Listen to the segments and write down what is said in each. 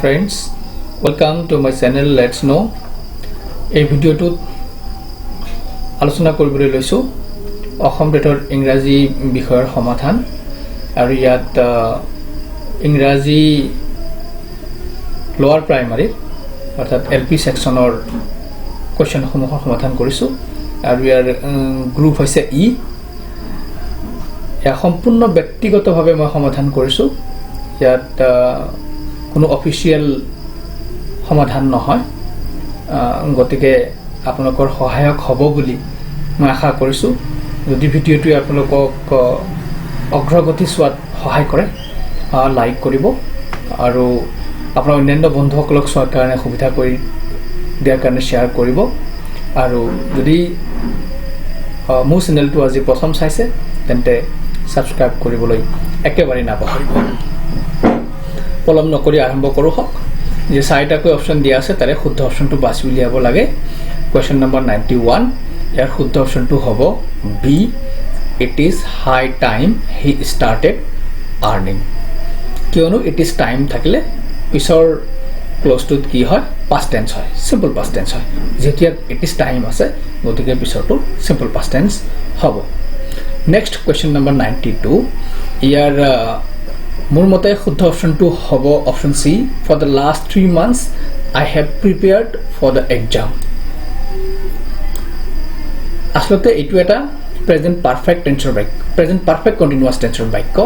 friends, welcome to my channel Let's Know. এই ভিডিওটোত আলোচনা কৰিবলৈ লৈছো অসম টেটৰ ইংৰাজী বিষয়ৰ সমাধান আৰু ইয়াত ইংৰাজী লোৱাৰ প্ৰাইমাৰী অৰ্থাৎ এলপি সেকশনৰ কোৱেশ্চনসমূহৰ সমাধান কৰিছো আৰু ইয়াৰ গ্ৰুপ হৈছে ই या সম্পূৰ্ণ ব্যক্তিগতভাৱে মই সমাধান কৰিছো ইয়াত কোনো অফিচিয়েল সমাধান নহয় গতিকে আপোনালোকৰ সহায়ক হ'ব বুলি মই আশা কৰিছো যদি ভিডিওটো আপোনালোকক অগ্ৰগতি চোৱাত সহায় কৰে লাইক কৰিব আৰু আপোনাৰ অন্যান্য বন্ধুসকলক চোৱাৰ কাৰণে সুবিধা কৰি দিয়াৰ কাৰণে শ্বেয়াৰ কৰিব আৰু যদি মোৰ চেনেলটো আজি প্ৰথম চাইছে তেন্তে সাবস্ক্ৰাইব কৰিবলৈ একেবাৰে নাপাহৰিব পলম নকৰি আৰম্ভ কৰো হক যে চাৰিটাকৈ অপচন দিয়া আছে তাৰে শুদ্ধ অপচনটো বাছি উলিয়াব লাগে কোৱেশ্চন নম্বৰ 91 ইয়াৰ শুদ্ধ অপচনটো হ'ব B it is high time he started earning কিয়নো ইট ইজ টাইম থাকিলে পিছৰ ক্লোজটো কি হয় পাস্ট টেন্স হয় সিম্পল পাস্ট টেন্স হয় যেতিয়া ইট ইজ টাইম আছে গতিকে পিছৰটো সিম্পল পাস্ট টেন্স হ'ব Next question number 92 here মোৰ মতে শুদ্ধ অপচনটো হ'ব option C for the last 3 months I have prepared for the exam আসলতে এটো এটা প্ৰেজেন্ট পাৰফেক্ট টেন্সৰ বাক্য প্ৰেজেন্ট পাৰফেক্ট কন্টিনিউয়াস টেন্সৰ বাক্য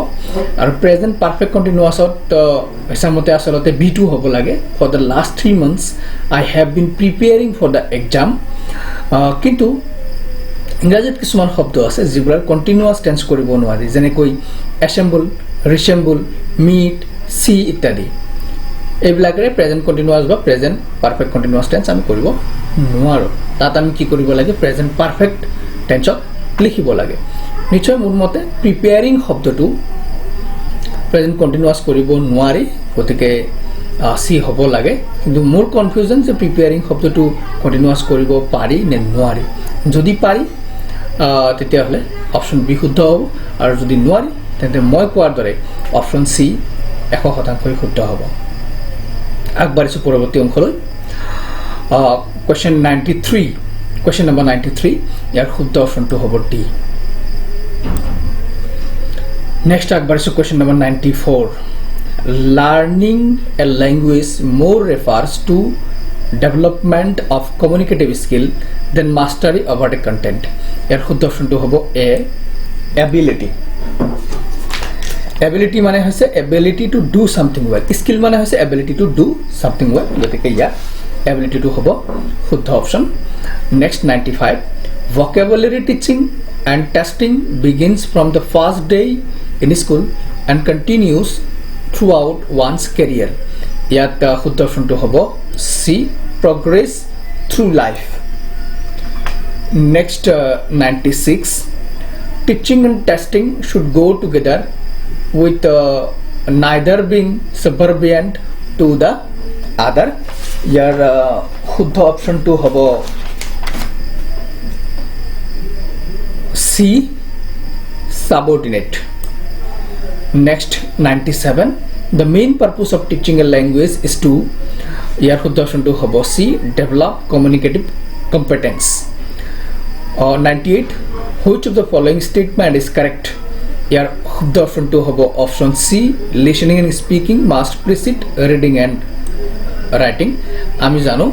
আৰু প্ৰেজেন্ট পাৰফেক্ট কন্টিনিউয়াসত হিচাপমতে আসলতে বি2 হ'ব লাগে for the last 3 months I have been preparing for the exam কিন্তু ইংৰাজীত কিছুমান শব্দ আছে যিবোৰ কন্টিনিউয়াস টেন্স কৰিব নোৱাৰি যেনেকৈ অ্যাসেম্বল ৰিসেম্বল মিট সি ইত্যাদি এইবিলাকৰে প্ৰেজেন্ট কন্টিনিউয়াস বা প্ৰেজেন্ট পাৰফেক্ট কন্টিনিউয়াস টেন্স আমি কৰিব নোৱাৰো তাত আমি কি কৰিব লাগে প্ৰেজেন্ট পাৰফেক্ট টেন্সত লিখিব লাগে নিশ্চয় মোৰ মতে প্ৰিপেয়াৰিং শব্দটো প্ৰেজেন্ট কন্টিনিউয়াস কৰিব নোৱাৰি গতিকে সি হ'ব লাগে কিন্তু মোৰ কনফিউজন যে প্ৰিপেয়াৰিং শব্দটো কন্টিনিউয়াস কৰিব পাৰি নে নোৱাৰি যদি পাৰি তেতিয়া হলে অপচন বি শুদ্ধ হ'ব আৰু যদি নোৱাৰি তেন্তে মই কোৱাৰ দৰে অপচন সি 100% শুদ্ধ হ'ব আগবাঢ়িছো পৰৱৰ্তী অংশলৈ কোৱেশ্চন 93 কোৱেশ্চন নম্বৰ 93 ইয়াৰ শুদ্ধ অপচনটো হ'ব ডি নেক্সট আগবাঢ়িছো question number 94 learning a language more refers to development of communicative skill than mastery of a content ইয়াৰ শুদ্ধ অপচনটো হ'ব এ ability মানে হৈছে ability to do something well skill মানে হৈছে ability to do something well গতিকে ইয়াৰ ability to হ'ব শুদ্ধ option next 95 vocabulary teaching and testing begins from the first day in school and continues throughout one's career ইয়াত শুদ্ধ অপচনটো হ'ব সি progress through life next 96 teaching and testing should go together with neither being subservient to the other ইয়াৰ শুদ্ধ অপচনটো হ'ব সি subordinate next 97 the main purpose of teaching a language is to ইয়াৰ শুদ্ধ অপচনটো হ'ব সি develop communicative competence 98 which of the following statement is correct ইয়াৰ শুদ্ধ অপচনটো হ'ব option C listening and speaking must precede reading and writing আমি জানো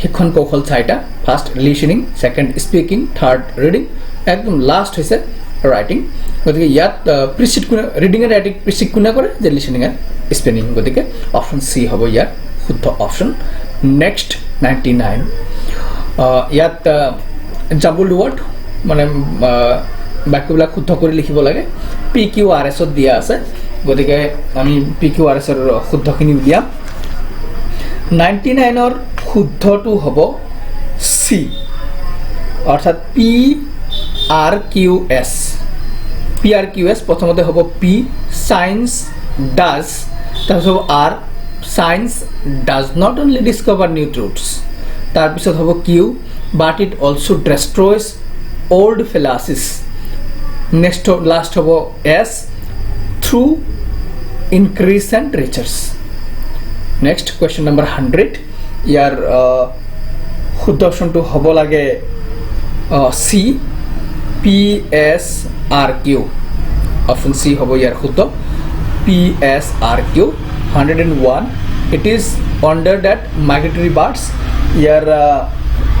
শিক্ষণ কৌশল চাৰিটা first listening second speaking third reading একদম লাস্ট হৈছে writing গতিকে ইয়াত precede reading and writing precede কোনে কৰে যে listening and speaking গতিকে অপচন সি হ'ব ইয়াৰ শুদ্ধ অপচন নেক্সট 99 ইয়াত এক্সাম্পল ওয়াৰ্ড মানে বাক্যবিলাক শুদ্ধ কৰি লিখিব লাগে পি কিউ আৰ এছ ত দিয়া আছে গতিকে আমি পি কিউ আৰ এছ ৰ শুদ্ধখিনি উলিয়াম 99 ৰ শুদ্ধটো হ'ব সি অৰ্থাৎ পি আৰ কিউ এছ প্ৰথমতে হ'ব পি সায়েন্স ডাজ তাৰপিছত R science does not only discover new truths তাৰপিছত হ'ব Q but it also destroys old fallacies next last হ'ব s through increase and riches next question number 100 ইয়াৰ শুদ্ধ অপশ্যনটো হ'ব লাগে চি PSRQ অপশ্যন চি হ'ব ইয়াৰ শুদ্ধ PSRQ 101 it is under that migratory birds ইয়াৰ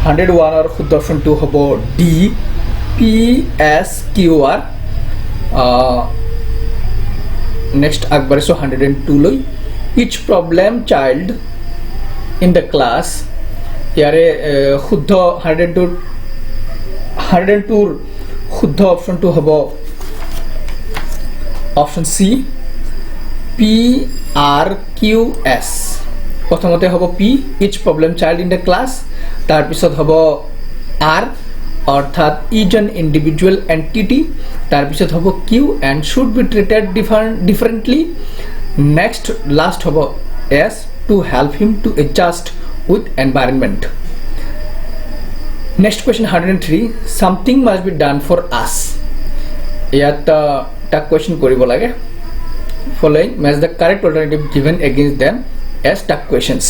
101 ৰ শুদ্ধ অপশ্যনটো হ'ব D PSQR next আগবাঢ়িছো 102 লৈ each problem child in the class ইয়াৰে শুদ্ধ 102 ৰ শুদ্ধ অপশ্যনটো হ'ব অপশ্যন চি PRQS প্ৰথমতে হ'ব P each problem child in the class তাৰ পিছত হ'ব R অৰ্থাৎ each an individual entity তাৰ পিছত হ'ব Q and should be treated differently next last হ'ব S to help him to adjust with environment next question 103 something must be done for us ইয়াত টাক question কৰিব লাগে following match the correct alternative given against them as টাক questions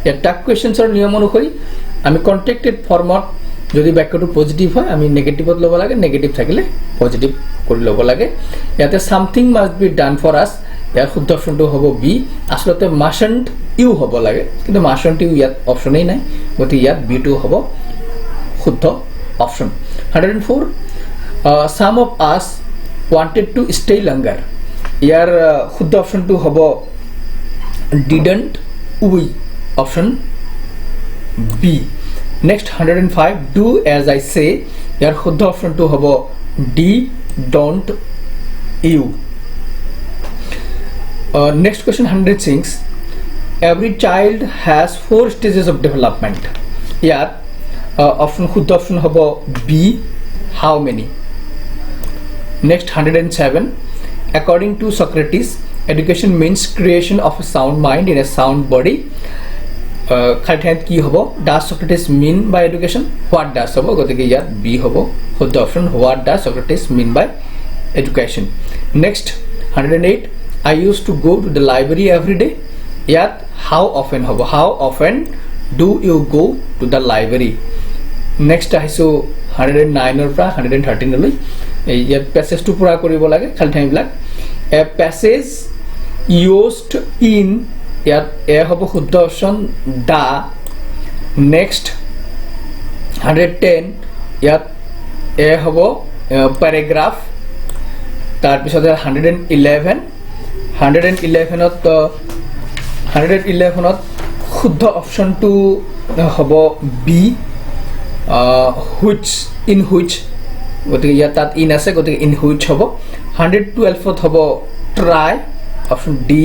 ইয়াত টাক questions ৰ নিয়ম অনুসৰি আমি কন্ট্ৰাক্টেড ফৰ্মত যদি বাক্যটো পজিটিভ হয় আমি নেগেটিভত ল'ব লাগে নেগেটিভ থাকিলে পজিটিভ কৰি ল'ব লাগে ইয়াতে something must be done for us ইয়াৰ শুদ্ধ অপশ্যনটো হ'ব বি আসলতে mustn't ইউ হ'ব লাগে কিন্তু mustn't ইউ ইয়াত অপশ্যনেই নাই গতিকে ইয়াত বি টো হ'ব শুদ্ধ option 104 some of us wanted to stay longer ইয়াৰ শুদ্ধ অপশ্যনটো হ'ব didn't we option B next 105 do as I say ইয়াৰ শুদ্ধ অপশ্যনটো হ'ব D don't you next question 106 every child has 4 stages of development ইয়াত অপশ্যন শুদ্ধ অপশ্যন হ'ব B how many next 107 according to Socrates education means creation of a sound mind in a sound body খালিঠাইত কি হ'ব does Socrates mean by education what does হ'ব গতিকে ইয়াত B হ'ব শুদ্ধ option what does Socrates mean by education next 108 I used to go to the library every day ইয়াত how often হ'ব how often do you go to the library next আহিছো 109 ৰ পৰা 113 লৈ ইয়াত প্যাসেজটো পুৰা কৰিব লাগে খালিঠাইবিলাক a passage used in ইয়াত এ হ'ব শুদ্ধ অপশ্যন দা নেক্সট 110 ইয়াত এ হ'ব প্যাৰাগ্ৰাফ তাৰপিছত 111ত শুদ্ধ অপশ্যনটো হ'ব বি which in which গতিকে ইয়াত তাত ইন আছে গতিকে in which হ'ব 112ত হ'ব try অপশ্যন ডি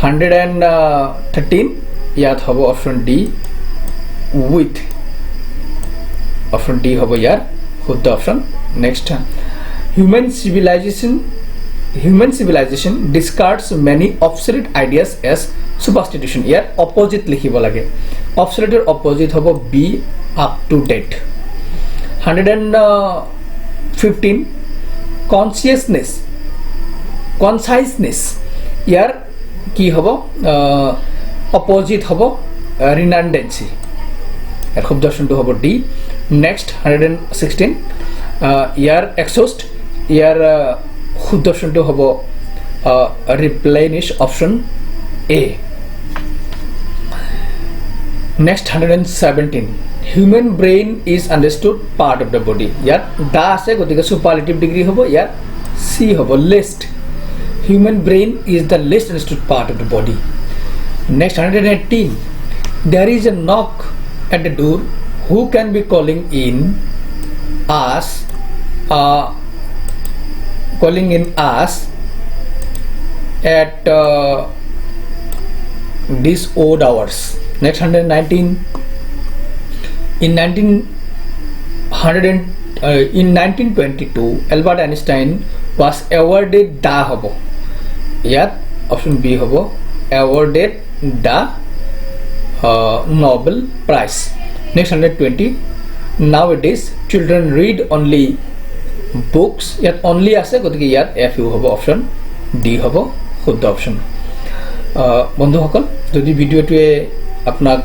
113 ইয়াত হ'ব option D with option D হ'ব ইয়াৰ শুদ্ধ option next human civilization discards many obsolete ideas as substitution ইয়াৰ opposite লিখিব লাগে obsolete ৰ opposite হ'ব be up to date 115 conciseness ইয়াৰ কি হ'ব opposite হ'ব redundancy ইয়াৰ শুদ্ধ অপশ্যনটো হ'ব ডি নেক্সট 116 ইয়াৰ exhaust ইয়াৰ শুদ্ধ অপশ্যনটো হ'ব replenish option A next 117 human brain is understood part of the body ইয়াত দা আছে গতিকে superlative degree হ'ব ইয়াত সি হ'ব least human brain is the least understood part of the body next 118 there is a knock at the door who can be calling in us at these odd hours next 119 in 1922 Albert Einstein was awarded the hobo yet option B hobo awarded the Nobel Prize next 120 nowadays children read only books yet only ase gotike yat FU hobo option D hobo শুদ্ধ option বন্ধুসকল যদি ভিডিঅ'টোৱে আপোনাক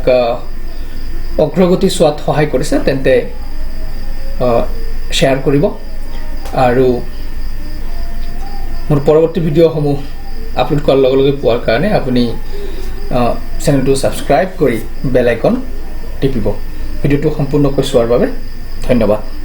অগ্ৰগতি চোৱাত সহায় কৰিছে তেন্তে share কৰিব আৰু মোৰ পৰৱৰ্তী ভিডিঅ'সমূহ আপলোড কৰাৰ লগে লগে পোৱাৰ কাৰণে আপুনি চেনেলটো ছাবস্ক্ৰাইব কৰি বেল আইকন টিপিব ভিডিঅ'টো সম্পূৰ্ণকৈ চোৱাৰ বাবে ধন্যবাদ